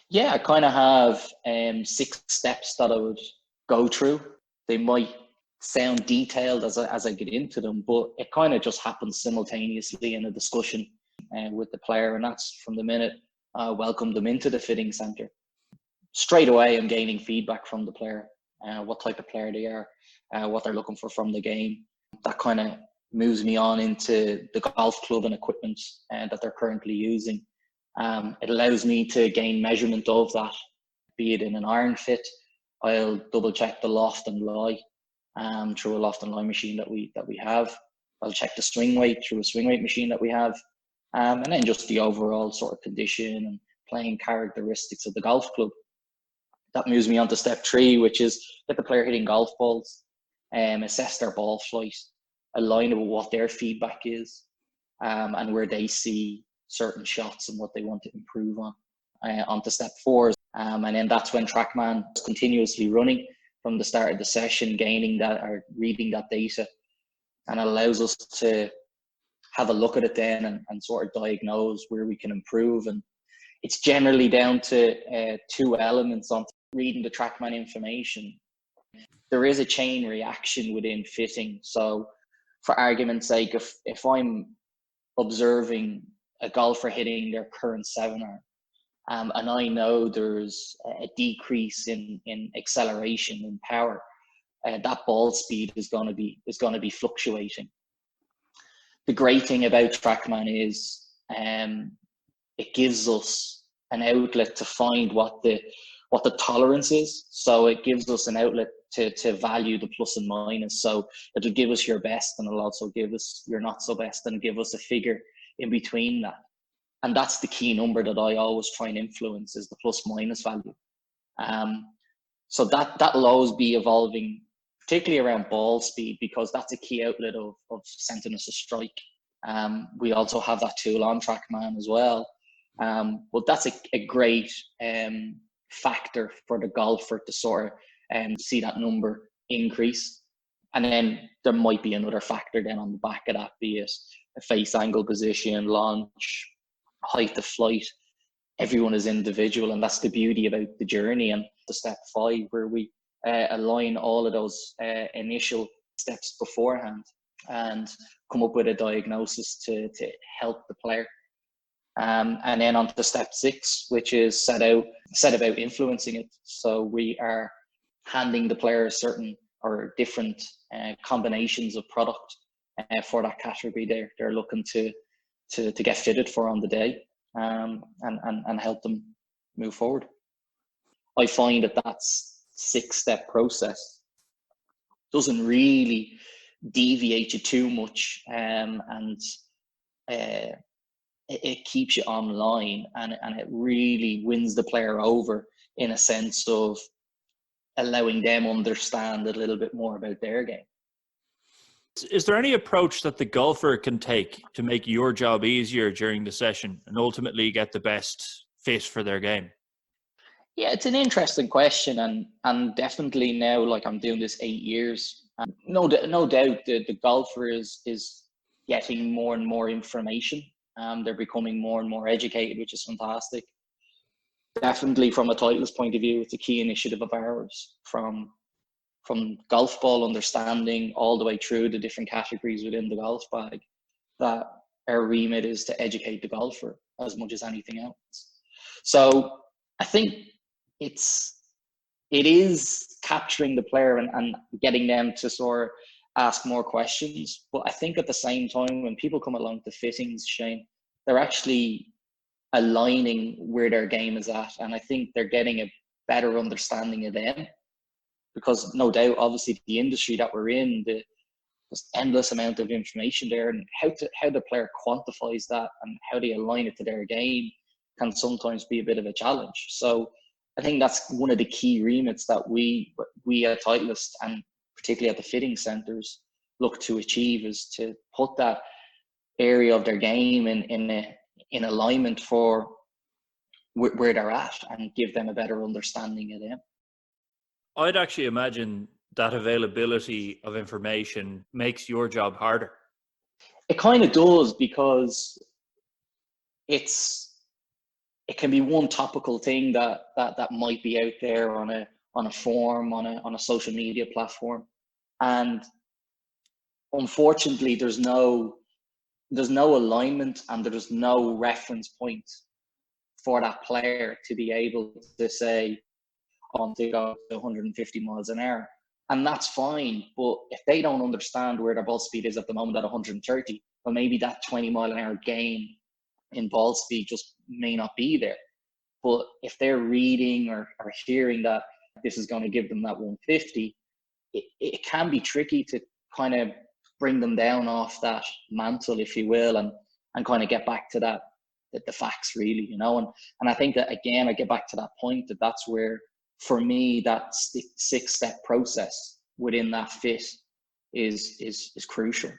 Yeah, I kind of have 6 steps that I would go through. They might sound detailed as I get into them, but it kind of just happens simultaneously in a discussion with the player. And that's from the minute I welcome them into the fitting center. Straight away, I'm gaining feedback from the player, what type of player they are, what they're looking for from the game. That kind of moves me on into the golf club and equipment that they're currently using. It allows me to gain measurement of that, be it in an iron fit. I'll double check the loft and lie through a loft and lie machine that we have. I'll check the swing weight through a swing weight machine that we have, and then just the overall sort of condition and playing characteristics of the golf club. That moves me on to step 3, which is get the player hitting golf balls, assess their ball flight, align it with what their feedback is, and where they see certain shots and what they want to improve on. Onto step 4, and then that's when TrackMan is continuously running from the start of the session, gaining that or reading that data, and it allows us to have a look at it then and sort of diagnose where we can improve. And it's generally down to 2 elements on reading the TrackMan information. There is a chain reaction within fitting. So for argument's sake, if I'm observing a golfer hitting their current 7-iron, and I know there's a decrease in acceleration and power, that ball speed is going to be fluctuating. The great thing about TrackMan is it gives us an outlet to find what the tolerance is. So it gives us an outlet to value the plus and minus. So it'll give us your best, and it'll also give us your not so best, and give us a figure in between that. And that's the key number that I always try and influence, is the plus minus value. So that'll always be evolving, particularly around ball speed, because that's a key outlet of sending us a strike. We also have that tool on TrackMan as well. But that's a great factor for the golfer to sort of see that number increase. And then there might be another factor then on the back of that, be it a face angle position, launch, height of flight. Everyone is individual, and that's the beauty about the journey. And the step 5, where we align all of those initial steps beforehand and come up with a diagnosis to help the player. And then on to step 6, which is set about influencing it. So we are handing the player certain or different combinations of product for that category they're looking to get fitted for on the day, and help them move forward. I find that's 6-step process doesn't really deviate you too much, and it keeps you online, and it really wins the player over in a sense of allowing them understand a little bit more about their game. Is there any approach that the golfer can take to make your job easier during the session and ultimately get the best fit for their game? Yeah, it's an interesting question, and definitely now, like, I'm doing this 8 years, no doubt the golfer is getting more and more information. They're becoming more and more educated, which is fantastic. Definitely from a Titleist point of view, it's a key initiative of ours, from golf ball understanding all the way through the different categories within the golf bag, that our remit is to educate the golfer as much as anything else. So I think it is capturing the player and getting them to sort of ask more questions. But I think at the same time, when people come along to fittings, Shane, they're actually aligning where their game is at. And I think they're getting a better understanding of them. Because no doubt, obviously, the industry that we're in, there's endless amount of information there, and how the player quantifies that and how they align it to their game can sometimes be a bit of a challenge. So I think that's one of the key remits that we at Titleist, and particularly at the fitting centres, look to achieve, is to put that area of their game in alignment for where they're at, and give them a better understanding of them. I'd actually imagine that availability of information makes your job harder. It kind of does, because it's it can be one topical thing that might be out there on a forum, on a social media platform, and unfortunately there's no alignment and there's no reference point for that player to be able to say, "Oh, they go 150 miles an hour," and that's fine. But if they don't understand where their ball speed is at the moment at 130, well, maybe that 20-mile-an-hour gain in ball speed just may not be there. But if they're reading or hearing that this is going to give them that 150, it can be tricky to kind of bring them down off that mantle, if you will, and kind of get back to that, the facts really, you know. And I think that, again, I get back to that point that's where, for me, that 6-step process within that fit is crucial.